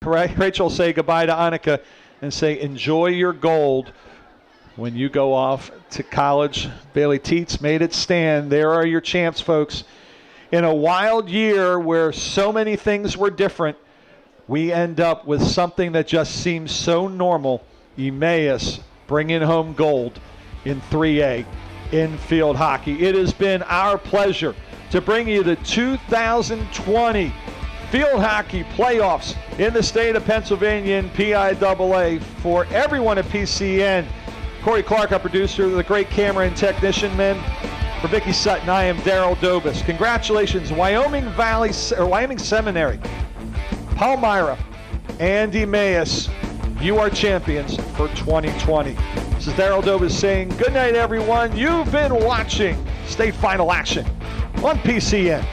Rachel say goodbye to Annika and say enjoy your gold when you go off to college. Bailey Teets made it stand. There are your champs, folks. In a wild year where so many things were different, we end up with something that just seems so normal. Emmaus bringing home gold in 3A in field hockey. It has been our pleasure to bring you the 2020 field hockey playoffs in the state of Pennsylvania in PIAA. For everyone at PCN, Corey Clark, our producer, the great camera and technician, men. For Vicki Sutton, I am Daryl Dobis. Congratulations, Wyoming Seminary, Palmyra, and Emmaus. You are champions for 2020. This is Daryl Dobis saying good night, everyone. You've been watching State Final Action on PCN.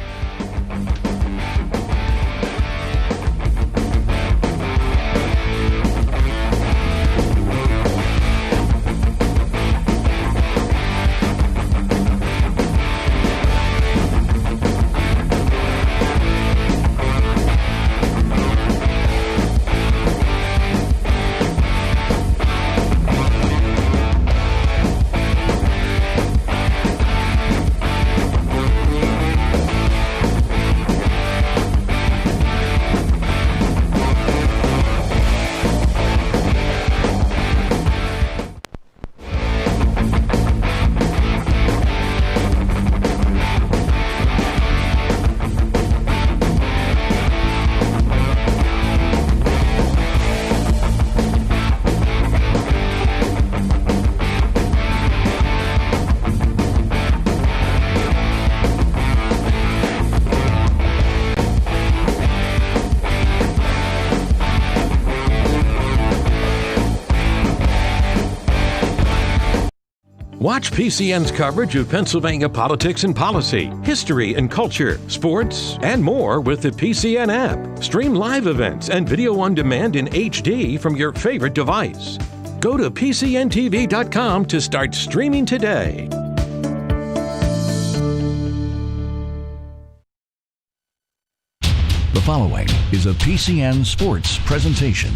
Watch PCN's coverage of Pennsylvania politics and policy, history and culture, sports, and more with the PCN app. Stream live events and video on demand in HD from your favorite device. Go to PCNTV.com to start streaming today. The following is a PCN Sports presentation.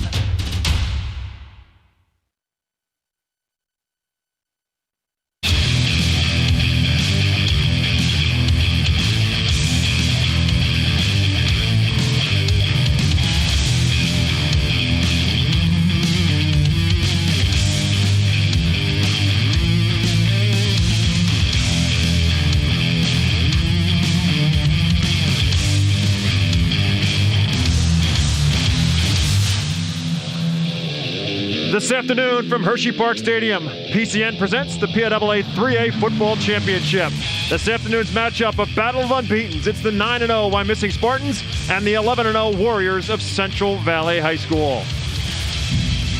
This afternoon from Hershey Park Stadium, PCN presents the PIAA 3A Football Championship. This afternoon's matchup, a battle of unbeatens. It's the 9-0 Wyomissing Spartans and the 11-0 Warriors of Central Valley High School.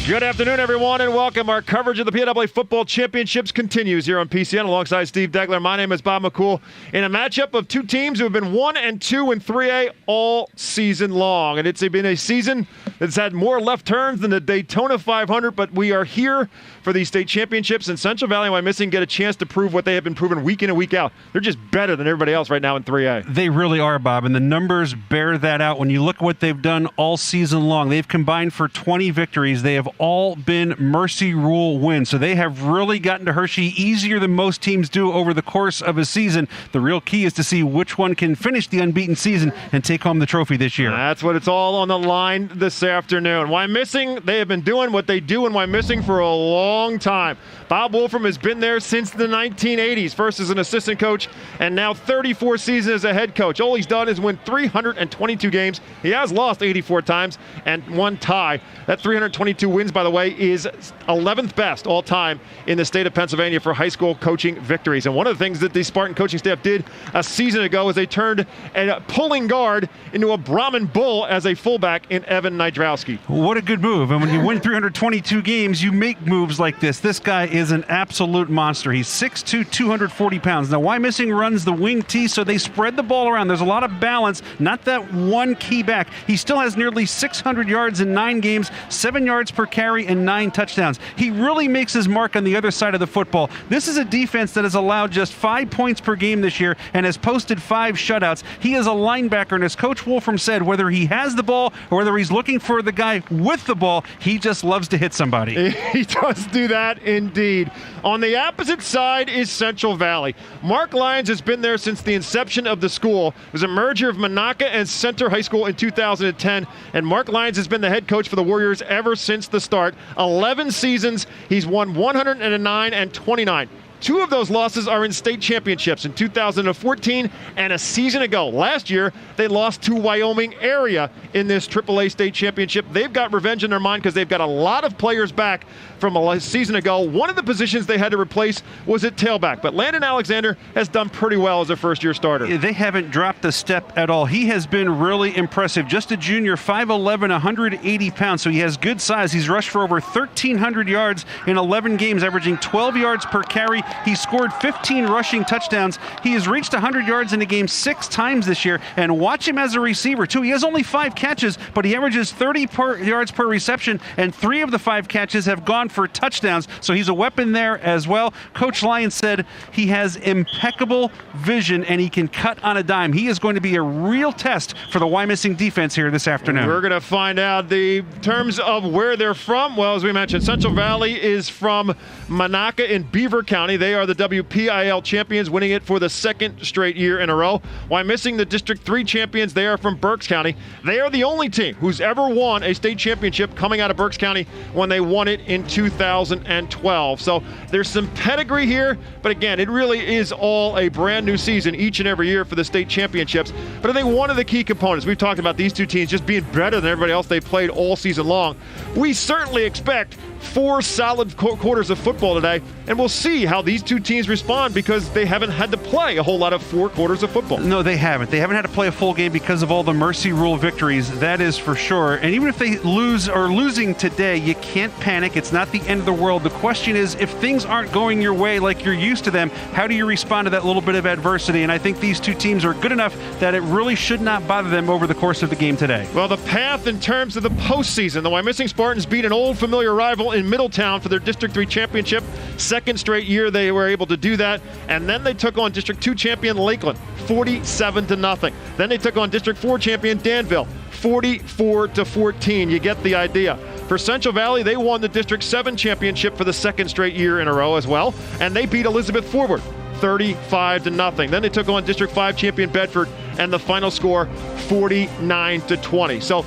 Good afternoon, everyone, and welcome. Our coverage of the PIAA Football Championships continues here on PCN alongside Steve Degler. My name is Bob McCool in a matchup of two teams who have been 1-2 in 3A all season long. And it's been a season that's had more left turns than the Daytona 500, but we are here for these state championships, and Central Valley and Wyomissing get a chance to prove what they have been proving week in and week out. They're just better than everybody else right now in 3A. They really are, Bob, and the numbers bear that out. When you look at what they've done all season long, they've combined for 20 victories. They have all been mercy rule wins, so they have really gotten to Hershey easier than most teams do over the course of a season. The real key is to see which one can finish the unbeaten season and take home the trophy this year. That's what it's all on the line this afternoon. Wyomissing, they have been doing what they do in Wyomissing for a long time. Bob Wolfram has been there since the 1980s, first as an assistant coach and now 34 seasons as a head coach. All he's done is win 322 games. He has lost 84 times and one tie. That 322 wins, by the way, is 11th best all time in the state of Pennsylvania for high school coaching victories. And one of the things that the Spartan coaching staff did a season ago is they turned a pulling guard into a Brahmin bull as a fullback in Evan Nydrowski. What a good move. And when you win 322 games, you make moves like this. This guy is an absolute monster. He's 6'2", 240 pounds. Now, Wyomissing runs the wing T, so they spread the ball around. There's a lot of balance, not that one key back. He still has nearly 600 yards in 9 games, 7 yards per carry and 9 touchdowns. He really makes his mark on the other side of the football. This is a defense that has allowed just 5 points per game this year and has posted 5 shutouts. He is a linebacker, and as Coach Wolfram said, whether he has the ball or whether he's looking for the guy with the ball, he just loves to hit somebody. He does do that indeed. On the opposite side is Central Valley. Mark Lyons has been there since the inception of the school. It was a merger of Monaca and Center High School in 2010, and Mark Lyons has been the head coach for the Warriors ever since the start. 11 seasons, he's won 109 and 29. 2 of those losses are in state championships in 2014 and a season ago. Last year, they lost to Wyoming area in this AAA state championship. They've got revenge in their mind because they've got a lot of players back from a season ago. One of the positions they had to replace was at tailback, but Landon Alexander has done pretty well as a first-year starter. They haven't dropped a step at all. He has been really impressive. Just a junior, 5'11", 180 pounds, so he has good size. He's rushed for over 1,300 yards in 11 games, averaging 12 yards per carry. He scored 15 rushing touchdowns. He has reached 100 yards in a game 6 times this year, and watch him as a receiver, too. He has only 5 catches, but he averages 30 yards per reception, and 3 of the 5 catches have gone for touchdowns, so he's a weapon there as well. Coach Lyons said he has impeccable vision, and he can cut on a dime. He is going to be a real test for the Wyomissing defense here this afternoon. We're going to find out the terms of where they're from. Well, as we mentioned, Central Valley is from Monaca in Beaver County. They are the WPIAA champions, winning it for the 2nd straight year in a row. Wyomissing, the District 3 champions, they are from Berks County. They are the only team who's ever won a state championship coming out of Berks County when they won it in 2012. So there's some pedigree here, but again, it really is all a brand new season each and every year for the state championships. But I think one of the key components, we've talked about these 2 teams just being better than everybody else they played all season long. We certainly expect 4 solid quarters of football today, and we'll see how these 2 teams respond because they haven't had to play a whole lot of 4 quarters of football. No, they haven't. They haven't had to play a full game because of all the mercy rule victories, that is for sure. And even if they lose or losing today, you can't panic. It's not the end of the world. The question is, if things aren't going your way like you're used to them, how do you respond to that little bit of adversity? And I think these 2 teams are good enough that it really should not bother them over the course of the game today. Well, the path in terms of the postseason, the Wyomissing Spartans beat an old familiar rival in Middletown for their District 3 championship. 2nd straight year they were able to do that. And then they took on District 2 champion Lakeland, 47-0. Then they took on District 4 champion Danville, 44-14. You get the idea. For Central Valley, they won the District 7 championship for the 2nd straight year in a row as well. And they beat Elizabeth Forward, 35-0. Then they took on District 5 champion Bedford, and the final score, 49-20. So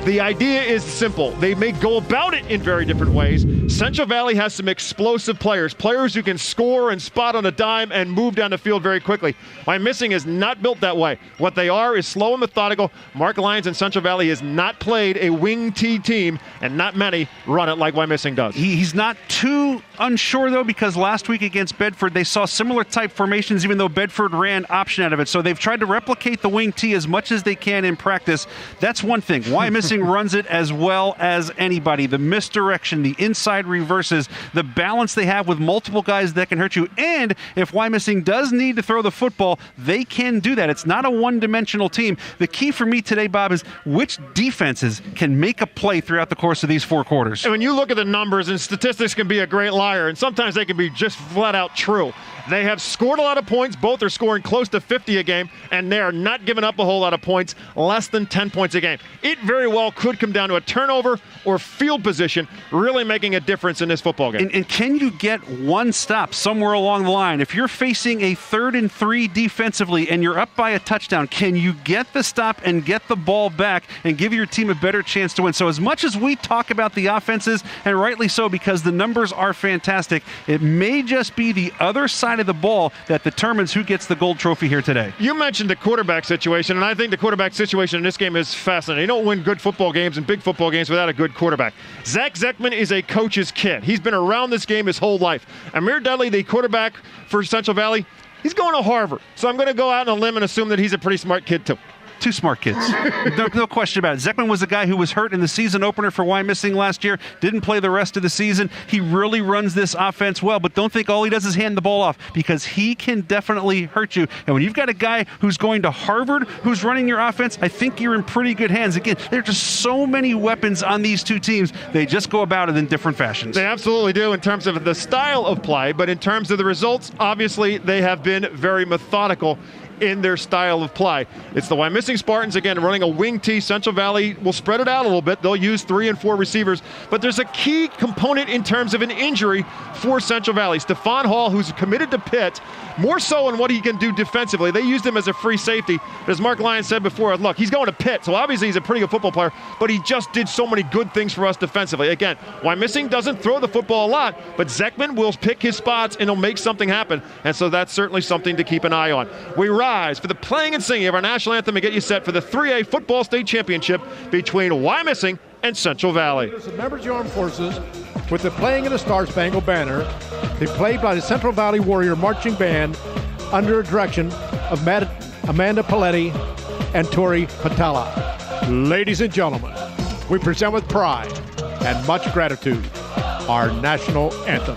the idea is simple. They may go about it in very different ways. Central Valley has some explosive players who can score and spot on a dime and move down the field very quickly. Wyomissing is not built that way. What they are is slow and methodical. Mark Lyons in Central Valley has not played a wing T team, and not many run it like Wyomissing does. He's not too unsure, though, because last week against Bedford, they saw similar type formations, even though Bedford ran option out of it. So they've tried to replicate the wing T as much as they can in practice. That's one thing. Wyomissing runs it as well as anybody. The misdirection, the inside reverses, the balance they have with multiple guys that can hurt you. And if Wyomissing does need to throw the football, they can do that. It's not a one-dimensional team. The key for me today, Bob, is which defenses can make a play throughout the course of these 4 quarters. And when you look at the numbers, and statistics can be a great liar, and sometimes they can be just flat out true. They have scored a lot of points. Both are scoring close to 50 a game, and they are not giving up a whole lot of points, less than 10 points a game. It very well could come down to a turnover or field position, really making a difference in this football game. And can you get one stop somewhere along the line? If you're facing a 3rd and 3 defensively and you're up by a touchdown, can you get the stop and get the ball back and give your team a better chance to win? So as much as we talk about the offenses, and rightly so because the numbers are fantastic, it may just be the other side of the ball that determines who gets the gold trophy here today. You mentioned the quarterback situation, and I think the quarterback situation in this game is fascinating. You don't win good football games and big football games without a good quarterback. Zach Zeckman is a coach's kid. He's been around this game his whole life. Amir Dudley, the quarterback for Central Valley, he's going to Harvard. So I'm going to go out on a limb and assume that he's a pretty smart kid too. Two smart kids. No question about it. Zekman was a guy who was hurt in the season opener for Wyomissing last year, didn't play the rest of the season. He really runs this offense well, but don't think all he does is hand the ball off, because he can definitely hurt you. And when you've got a guy who's going to Harvard who's running your offense, I think you're in pretty good hands. Again, there are just so many weapons on these two teams. They just go about it in different fashions. They absolutely do in terms of the style of play, but in terms of the results, obviously they have been very methodical in their style of play. It's the Wyomissing Spartans, again, running a wing T. Central Valley will spread it out a little bit. They'll use 3 and 4 receivers, but there's a key component in terms of an injury for Central Valley. Stephon Hall, who's committed to Pitt, more so in what he can do defensively. They used him as a free safety. As Mark Lyons said before, look, he's going to Pitt, so obviously he's a pretty good football player, but he just did so many good things for us defensively. Again, Wyomissing doesn't throw the football a lot, but Zekman will pick his spots and he'll make something happen, and so that's certainly something to keep an eye on. We rise for the playing and singing of our national anthem and get you set for the 3A Football State Championship between Wyomissing and Central Valley. Members of the Armed Forces with the playing of the Star Spangled Banner. They played by the Central Valley Warrior Marching Band under the direction of Amanda Paletti and Tori Patala. Ladies and gentlemen, we present with pride and much gratitude our national anthem.